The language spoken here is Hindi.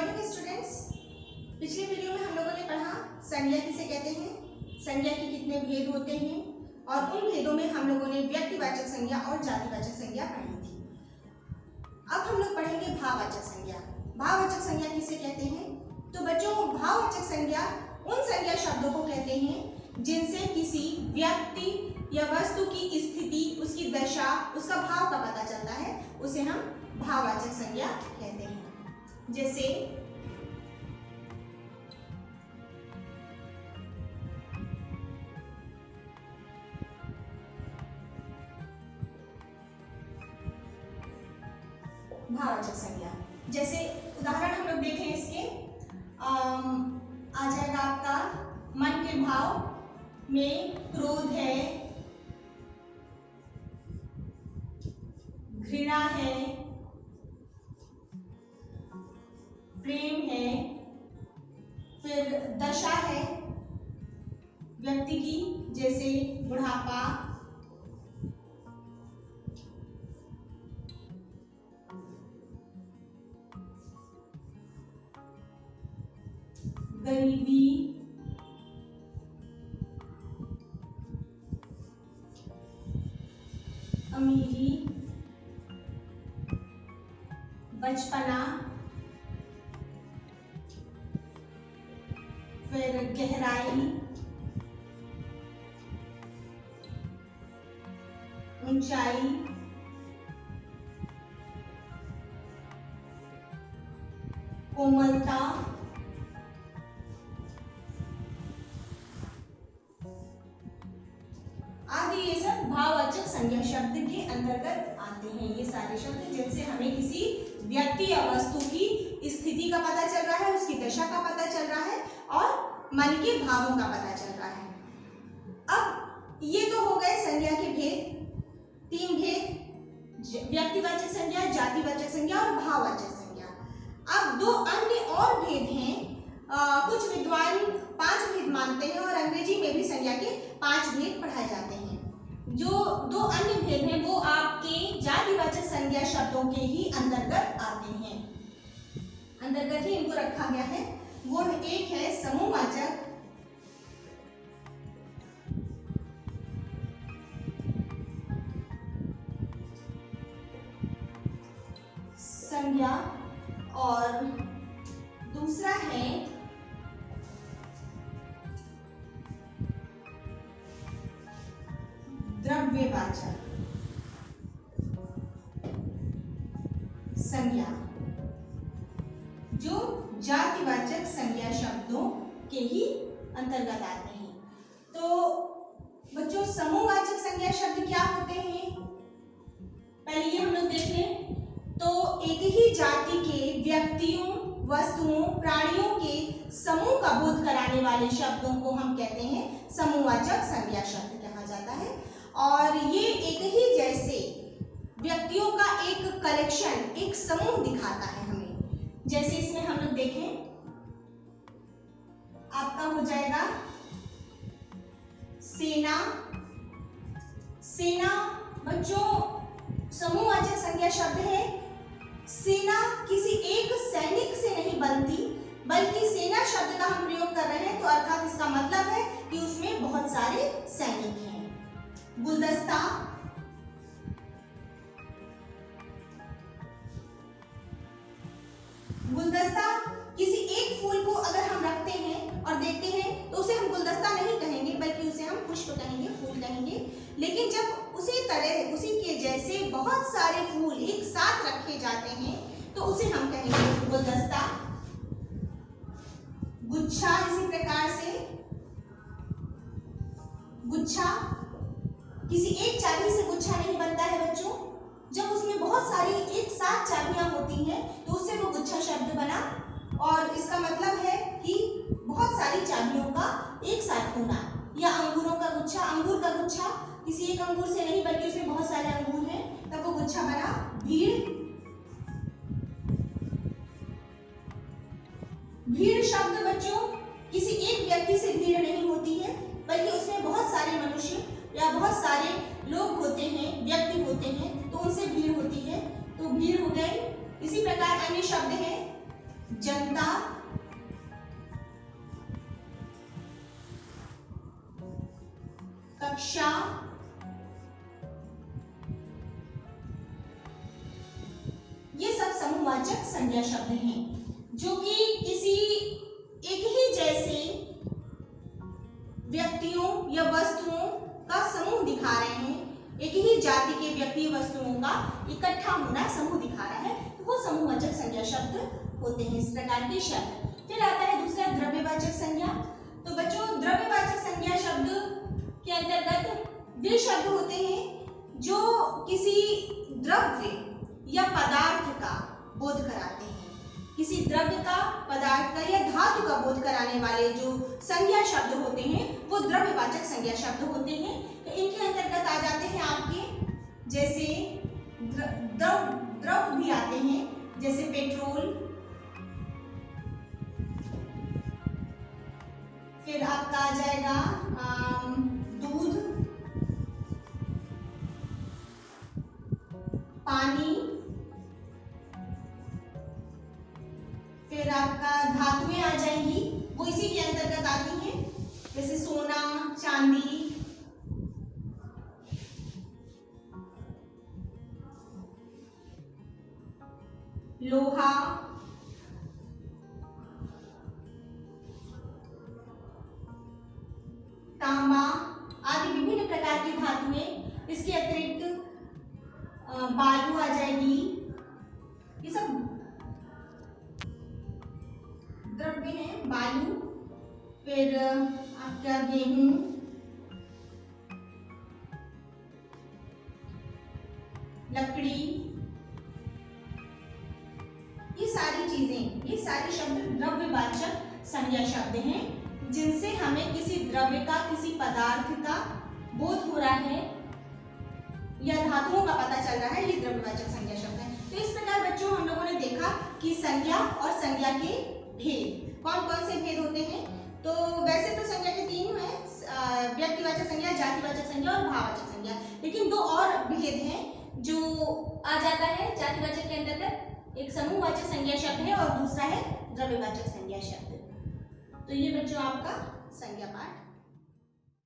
Morning students. पिछले वीडियो में हम लोगों ने पढ़ा संज्ञा किसे कहते हैं, संज्ञा के कितने भेद होते हैं और उन भेदों में हम लोगों ने व्यक्तिवाचक संज्ञा और जातिवाचक संज्ञा पढ़ी थी। अब हम लोग पढ़ेंगे भाववाचक संज्ञा। भाववाचक संज्ञा किसे कहते हैं? तो बच्चों, भाववाचक संज्ञा उन संज्ञा शब्दों को कहते हैं जिनसे किसी व्यक्ति या वस्तु की स्थिति, उसकी दशा, उसका भाव का पता चलता है, उसे हम भाववाचक संज्ञा कहते हैं। जैसे भाववाचक संज्ञा, जैसे उदाहरण हम लोग देखें इसके, आ जाएगा आपका मन के भाव में क्रोध है, घृणा है, प्रेम है, फिर दशा है व्यक्ति की, जैसे बुढ़ापा, गरीबी, अमीरी, बचपना, फिर गहराई, ऊंचाई, कोमलता, आदि ये सब भाववाचक संज्ञा शब्द के अंतर्गत आते हैं। ये सारे शब्द जिनसे हमें किसी व्यक्ति या वस्तु की स्थिति का पता चल रहा है, उसकी दशा का पता चल रहा है और मन के भावों का पता चल रहा है। अब ये तो हो गए संज्ञा के भेद, तीन भेद, व्यक्तिवाचक संज्ञा, जातिवाचक संज्ञा और भाववाचक संज्ञा। अब दो अन्य और भेद हैं। कुछ विद्वान 5 भेद मानते हैं और अंग्रेजी में भी संज्ञा के 5 भेद पढ़ाए जाते हैं। जो दो अन्य भेद हैं वो आपके जातिवाचक संज्ञा शब्दों के ही अंतर्गत आते हैं, अंतर्गत ही इनको रखा गया है। वो एक है समूहवाचक संज्ञा और दूसरा है द्रव्यवाचक संज्ञा, जो जातिवाचक संज्ञा शब्दों के ही अंतर्गत आते हैं। तो बच्चों, समूहवाचक संज्ञा शब्द क्या होते हैं? पहले ये हम लोग देख लें। तो एक ही जाति के व्यक्तियों, वस्तुओं, प्राणियों के समूह का बोध कराने वाले शब्दों को हम कहते हैं समूहवाचक संज्ञा शब्द कहा जाता है। और ये एक ही जैसे व्यक्तियों का एक कलेक्शन, एक समूह दिखाता है हमें। जैसे इसमें हम लोग देखें, आपका हो जाएगा सेना। सेना बच्चों समूहवाचक संज्ञा शब्द है। सेना किसी एक सैनिक से नहीं बनती, बल्कि सेना शब्द का हम प्रयोग कर रहे हैं तो अर्थात इसका मतलब है कि उसमें बहुत सारे सैनिक हैं। गुलदस्ता, गुलदस्ता किसी एक फूल को अगर हम रखते हैं और देखते हैं तो उसे हम गुलदस्ता नहीं कहेंगे, बल्कि उसे हम पुष्प कहेंगे, फूल कहेंगे। लेकिन जब उसी तरह, उसी के जैसे बहुत सारे फूल एक साथ रखे जाते हैं तो उसे हम कहेंगे गुलदस्ता। गुच्छा, इसी प्रकार से गुच्छा, किसी एक चाबी से गुच्छा नहीं बनता है बच्चों। जब उसमें बहुत सारी एक साथ चाबियां होती हैं तो उससे वो गुच्छा शब्द बना। और इसका मतलब है कि बहुत सारी चाबियों का एक साथ होना। या अंगूरों का गुच्छा, अंगूर का गुच्छा किसी एक अंगूर से नहीं, बल्कि उसमें बहुत सारे अंगूर हैं, तब वो गुच्छा बना। भीड़, भीड़ शब्द बच्चों किसी एक व्यक्ति से भीड़ नहीं होती है, बल्कि उसमें बहुत सारे मनुष्य या बहुत सारे लोग होते हैं, व्यक्ति होते हैं, तो उनसे भीड़ होती है, तो भीड़ हो गई। इसी प्रकार अन्य शब्द हैं जनता, कक्षा, ये सब समूहवाचक संज्ञा शब्द हैं जो कि किसी एक ही जैसे व्यक्तियों या वस्तुओं का समूह दिखा रहे हैं, एक ही जाति के व्यक्ति वस्तुओं का इकट्ठा होना समूह दिखा रहा है, तो वो समूहवाचक संज्ञा शब्द होते हैं, इस प्रकार के शब्द। फिर आता है दूसरा द्रव्यवाचक संज्ञा। तो बच्चों द्रव्यवाचक संज्ञा शब्द के अंतर्गत वे शब्द होते हैं जो किसी द्रव्य या पदार्थ का बोध कराते हैं, किसी द्रव्य का, पदार्थ का या धातु का बोध कराने वाले जो संज्ञा शब्द होते हैं वो द्रव्यवाचक संज्ञा शब्द होते हैं। तो इनके अंतर्गत आ जाते हैं आपके जैसे द्रव भी आते हैं, जैसे पेट्रोल, फिर आपका आ जाएगा दूध, पानी, फिर आपका धातुएं आ जाएंगी, वो इसी के अंतर्गत आती हैं, जैसे सोना, चांदी, लोहा, तांबा आदि विभिन्न प्रकार की धातुएं। इसके अतिरिक्त बालू आ जाएगी, ये सब द्रव्य हैं, बालू, फिर आपका गेहूं, लकड़ी, ये सारी चीजें, ये सारे शब्द द्रव्यवाचक संज्ञा शब्द हैं जिनसे हमें किसी द्रव्य का, किसी पदार्थ का बोध हो रहा है या धातुओं का पता चल रहा है, ये द्रव्यवाचक संज्ञा शब्द है। तो इस प्रकार बच्चों हम लोगों ने देखा कि संज्ञा और संज्ञा के भेद, कौन कौन से भेद होते हैं। तो वैसे तो संज्ञा के तीन हैं, व्यक्तिवाचक संज्ञा, जातिवाचक संज्ञा और भाववाचक संज्ञा, लेकिन दो और भेद हैं जो आ जाता है जातिवाचक के अंतर्गत। एक समूहवाचक संज्ञा शब्द है और दूसरा है द्रव्यवाचक संज्ञा शब्द। तो ये बच्चों आपका संज्ञा पाठ